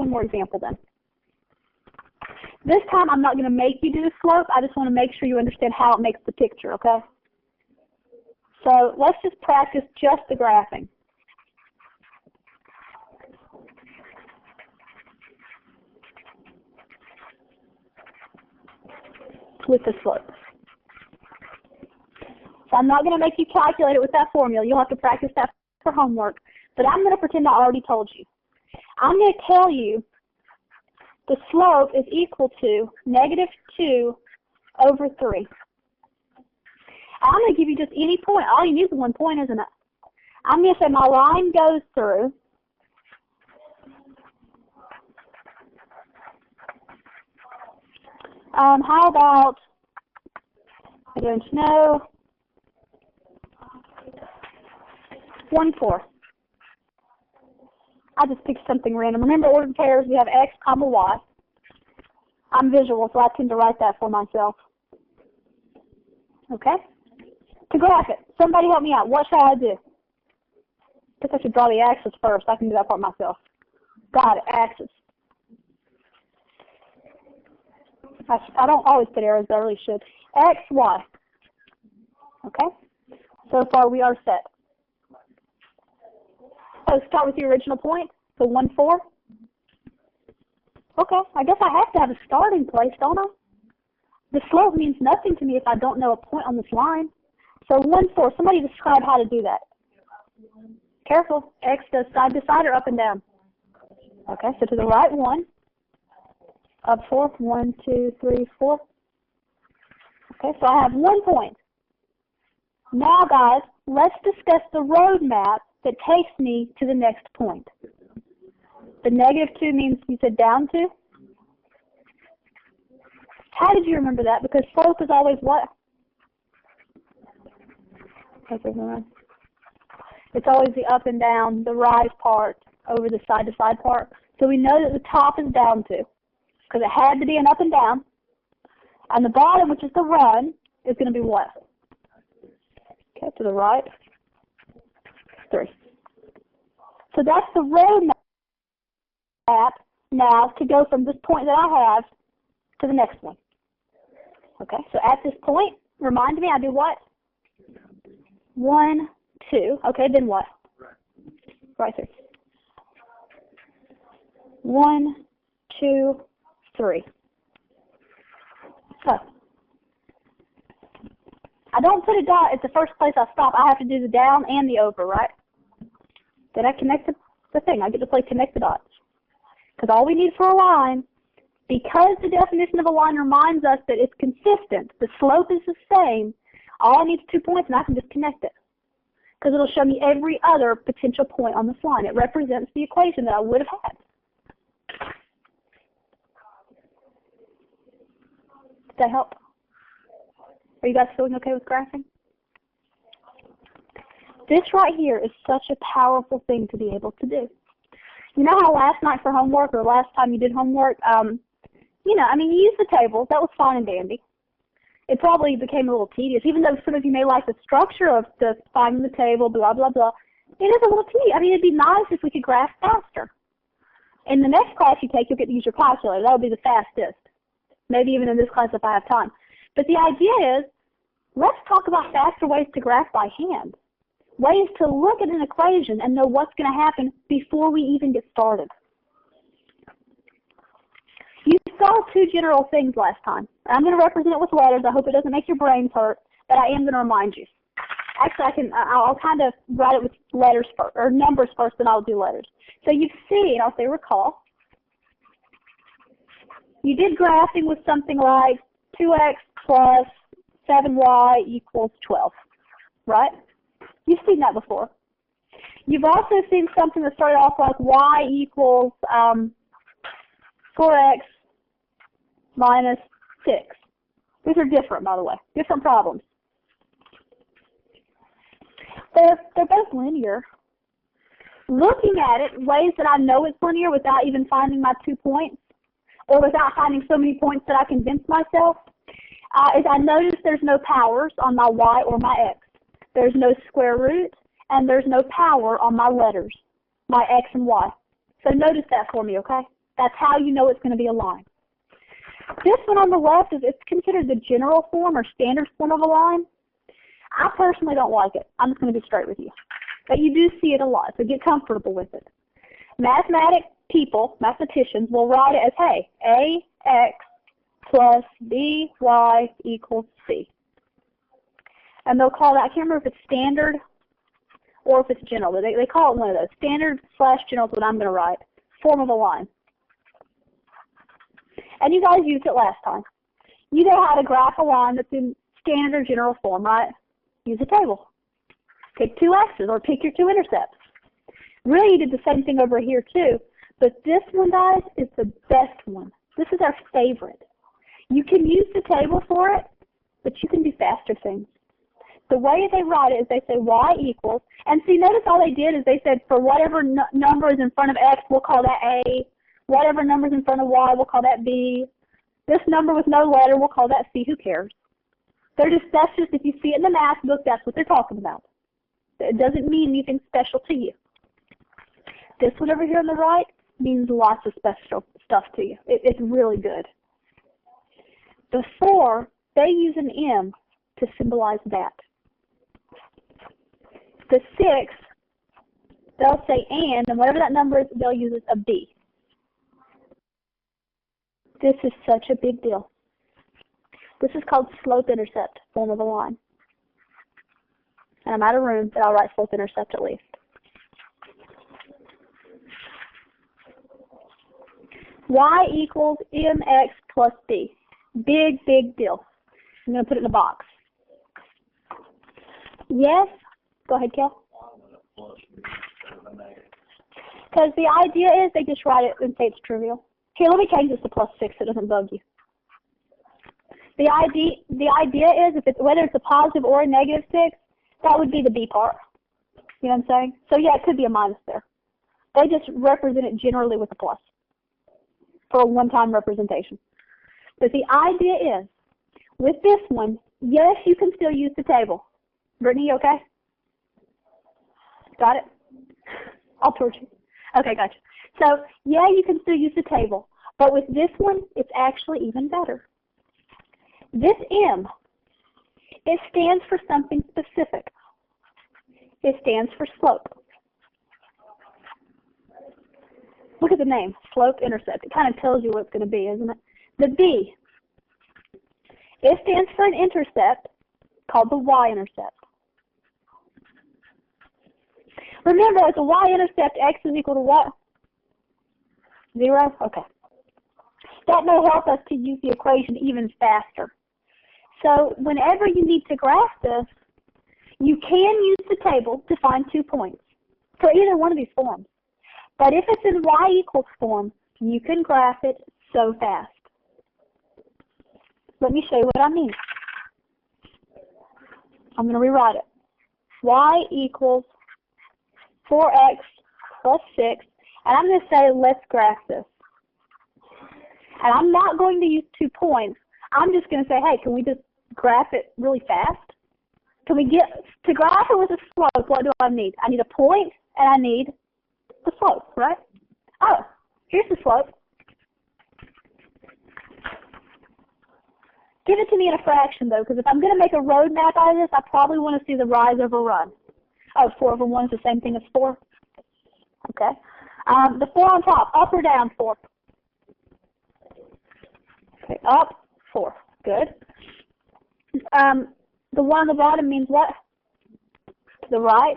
one more example then. This time I'm not going to make you do the slope. I just want to make sure you understand how it makes the picture, okay? So let's just practice just the graphing. With the slope. So I'm not going to make you calculate it with that formula. You'll have to practice that for homework. But I'm going to pretend I already told you. I'm going to tell you the slope is equal to -2 over 3. I'm going to give you just any point. All you need is 1 point, isn't it? I'm going to say my line goes through how about, I don't know, 1-4. I just picked something random. Remember, ordered pairs, we have x, comma, y. I'm visual, so I tend to write that for myself. Okay? To graph it, somebody help me out. What shall I do? I guess I should draw the axis first. I can do that part myself. Got it, axis. I don't always put arrows, but I really should. X, Y. Okay? So far, we are set. So start with the original point, so 1-4. Okay, I guess I have to have a starting place, don't I? The slope means nothing to me if I don't know a point on this line. So 1-4, somebody describe how to do that. Careful, X does side to side or up and down. Okay, so to the right 1, up 4, 1, 2, 3, 4. Okay, so I have 1 point. Now guys, let's discuss the road map that takes me to the next point. The -2 means you said down 2. How did you remember that? Because slope is always what? It's always the up and down, the rise part over the side to side part. So we know that the top is down 2 because it had to be an up and down. And the bottom, which is the run, is going to be what? Okay, to the right. 3. So that's the road map now to go from this point that I have to the next one. Okay, so at this point, remind me, I do what? 1, 2. Okay, then what? Right 3. 1, 2, 3. So I don't put a dot at the first place I stop. I have to do the down and the over, right? Then I connect the thing. I get to play connect the dots. Because all we need for a line, because the definition of a line reminds us that it's consistent, the slope is the same, all I need is 2 points and I can just connect it. Because it'll show me every other potential point on this line. It represents the equation that I would have had. Did that help? Are you guys feeling okay with graphing? This right here is such a powerful thing to be able to do. You know how last night for homework or last time you did homework, you used the tables. That was fine and dandy. It probably became a little tedious, even though some of you may like the structure of the finding the table, blah, blah, blah. It is a little tedious. I mean, it'd be nice if we could graph faster. In the next class you take, you'll get to use your calculator. That would be the fastest. Maybe even in this class if I have time. But the idea is, let's talk about faster ways to graph by hand. Ways to look at an equation and know what's going to happen before we even get started. You saw 2 general things last time. I'm going to represent it with letters. I hope it doesn't make your brains hurt, but I am going to remind you. Actually, I'll kind of write it with letters first, or numbers first, then I'll do letters. So you've seen, I'll say recall, you did graphing with something like 2x plus 7y equals 12, right? You've seen that before. You've also seen something that started off like y equals 4x minus 6. These are different, by the way, different problems. They're both linear. Looking at it, ways that I know it's linear without even finding my 2 points, or without finding so many points that I convince myself, is I notice there's no powers on my y or my x. There's no square root, and there's no power on my letters, my x and y. So notice that for me, okay? That's how you know it's going to be a line. This one on the left it's considered the general form or standard form of a line. I personally don't like it. I'm just going to be straight with you. But you do see it a lot, so get comfortable with it. Mathematicians will write it as, hey, ax plus by equals c. And they'll call that, I can't remember if it's standard or if it's general, but they call it one of those. Standard / general is what I'm going to write. Form of a line. And you guys used it last time. You know how to graph a line that's in standard or general form, right? Use a table. Pick two x's or pick your two intercepts. Really, you did the same thing over here too, but this one, guys, is the best one. This is our favorite. You can use the table for it, but you can do faster things. The way they write it is they say y equals, and see, notice all they did is they said for whatever number is in front of x, we'll call that a. Whatever number is in front of y, we'll call that b. This number with no letter, we'll call that c. Who cares? That's just, if you see it in the math book, that's what they're talking about. It doesn't mean anything special to you. This one over here on the right means lots of special stuff to you. It's really good. The 4, they use an M to symbolize that. The 6, they'll say and whatever that number is, they'll use a B. This is such a big deal. This is called slope-intercept form of a line. And I'm out of room, but I'll write slope-intercept at least. Y equals mx plus b. Big, big deal. I'm going to put it in a box. Yes? Go ahead, Kel. Because the idea is they just write it and say it's trivial. Here, let me change this to +6 so it doesn't bug you. The idea is whether it's a positive or a -6, that would be the b part. You know what I'm saying? So yeah, it could be a minus there. They just represent it generally with a plus for a one-time representation. But the idea is, with this one, yes, you can still use the table. Brittany, you okay? Got it? I'll torch you. Okay, gotcha. So, yeah, you can still use the table. But with this one, it's actually even better. This M, it stands for something specific. It stands for slope. Look at the name, slope-intercept. It kind of tells you what it's going to be, isn't it? The B, it stands for an intercept called the y-intercept. Remember, as a y-intercept, x is equal to what? 0? Okay. That may help us to use the equation even faster. So whenever you need to graph this, you can use the table to find 2 points for either one of these forms. But if it's in y equals form, you can graph it so fast. Let me show you what I mean. I'm going to rewrite it. Y equals 4x plus 6, and I'm going to say, let's graph this. And I'm not going to use 2 points. I'm just going to say, hey, can we just graph it really fast? Can we get, to graph it with a slope, what do I need? I need a point, and I need the slope, right? Oh, here's the slope. Give it to me in a fraction, though, because if I'm going to make a road map out of this, I probably want to see the rise over run. Oh, 4 over 1 is the same thing as 4. Okay. The 4 on top, up or down 4? Okay, up 4. Good. The 1 on the bottom means what? To the right,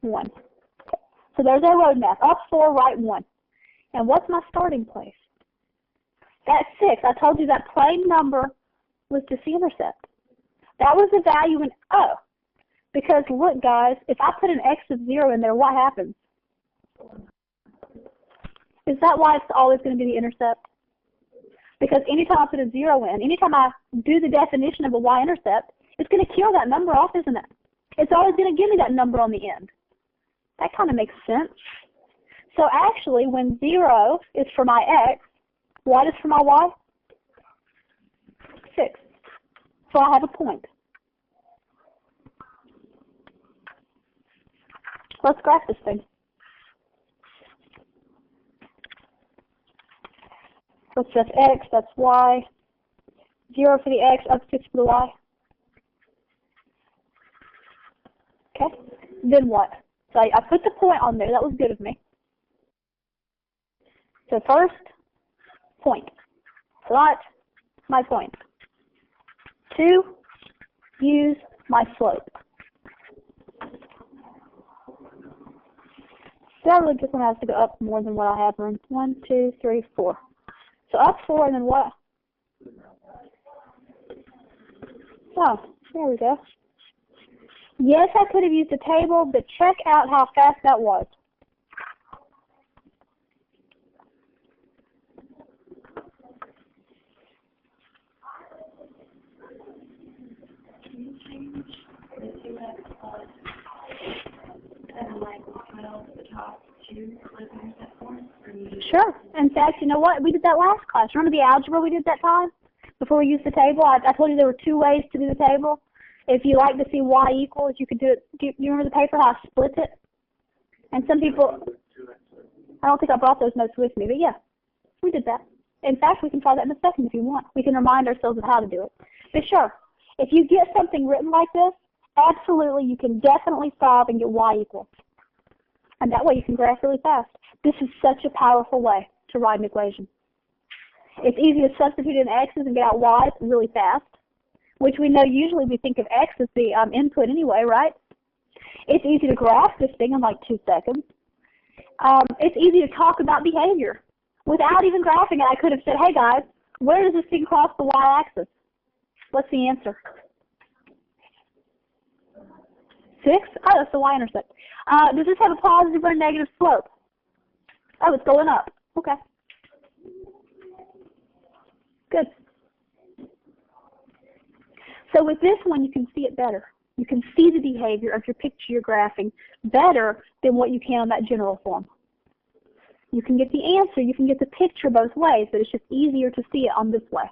1. Okay. So there's our road map. Up 4, right 1. And what's my starting place? That's 6. I told you that plain number was just the intercept. That was the value in O. Because look, guys, if I put an x of 0 in there, what happens? Is that why it's always going to be the intercept? Because anytime I put a 0 in, anytime I do the definition of a y-intercept, it's going to kill that number off, isn't it? It's always going to give me that number on the end. That kind of makes sense. So actually, when 0 is for my x, what is for my y? 6. So I have a point. Let's graph this thing. What's that's x, that's y. 0 for the x, up 6 for the y. Okay, then what? So I put the point on there. That was good of me. So first, point. Plot my point. 2, use my slope. So I really just one has to go up more than what I have room. 1, 2, 3, 4. So up 4 and then what? Oh, there we go. Yes, I could have used a table, but check out how fast that was. Sure. In fact, you know what? We did that last class. Remember the algebra we did that time? Before we used the table? I told you there were 2 ways to do the table. If you like to see y equals, you could do it. Do you remember the paper, how I split it? And some people, I don't think I brought those notes with me, but yeah, we did that. In fact, we can try that in a second if you want. We can remind ourselves of how to do it. But sure, if you get something written like this, absolutely, you can definitely solve and get y equals. And that way you can graph really fast. This is such a powerful way to write an equation. It's easy to substitute in x's and get out y's really fast, which we know usually we think of x as the input anyway, right? It's easy to graph this thing in like 2 seconds. It's easy to talk about behavior. Without even graphing it, I could have said, hey guys, where does this thing cross the y-axis? What's the answer? 6? Oh, that's the y-intercept. Does this have a positive or a negative slope? Oh, it's going up. Okay. Good. So with this one, you can see it better. You can see the behavior of your picture you're graphing better than what you can on that general form. You can get the answer, you can get the picture both ways, but it's just easier to see it on this way.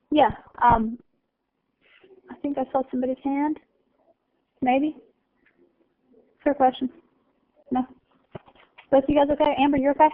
Yeah, I think I saw somebody's hand. Maybe? Is there a question? No? Both of you guys okay? Amber, you're okay?